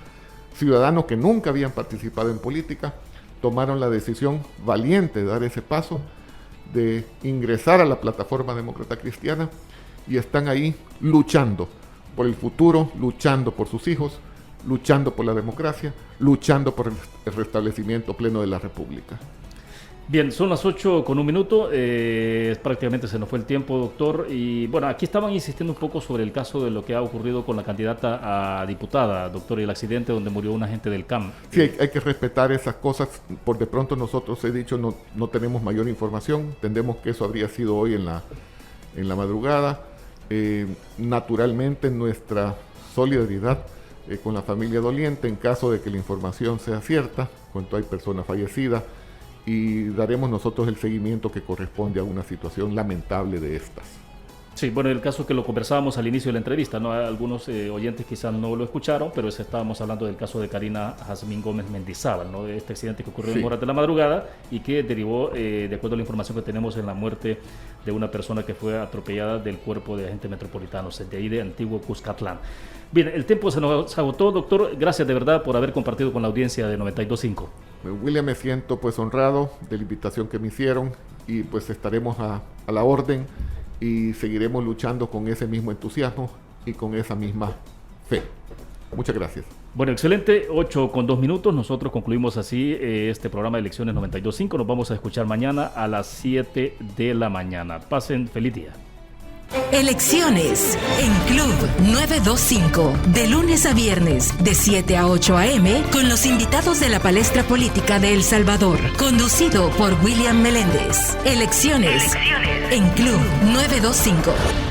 ciudadanos que nunca habían participado en política, tomaron la decisión valiente de dar ese paso, de ingresar a la plataforma demócrata cristiana, y están ahí luchando por el futuro, luchando por sus hijos, luchando por la democracia, luchando por el restablecimiento pleno de la República. Bien, son las 8:01, prácticamente se nos fue el tiempo, doctor, y bueno, aquí estaban insistiendo un poco sobre el caso de lo que ha ocurrido con la candidata a diputada, doctor, y el accidente donde murió un agente del CAM. Sí, hay que respetar esas cosas. Por de pronto nosotros, he dicho, no tenemos mayor información, entendemos que eso habría sido hoy en la madrugada. Naturalmente nuestra solidaridad con la familia doliente en caso de que la información sea cierta, cuando hay personas fallecidas, y daremos nosotros el seguimiento que corresponde a una situación lamentable de estas. Sí, bueno, el caso que lo conversábamos al inicio de la entrevista, ¿no? Algunos oyentes quizás no lo escucharon, pero estábamos hablando del caso de Karina Jazmín Gómez Mendizábal, ¿no? De este accidente que ocurrió en horas de la madrugada y que derivó, de acuerdo a la información que tenemos, en la muerte de una persona que fue atropellada del cuerpo de agentes metropolitanos, de ahí de Antiguo Cuscatlán. Bien, el tiempo se nos agotó, doctor. Gracias de verdad por haber compartido con la audiencia de 92.5. William, me siento pues honrado de la invitación que me hicieron, y pues estaremos a la orden y seguiremos luchando con ese mismo entusiasmo y con esa misma fe. Muchas gracias. Bueno, excelente, 8:02. Nosotros concluimos así este programa de Elecciones 92.5. Nos vamos a escuchar mañana a las 7 de la mañana. Pasen feliz día. Elecciones en Club 925, de lunes a viernes, de 7 a 8 a.m., con los invitados de la palestra política de El Salvador, conducido por William Meléndez. Elecciones en Club 925.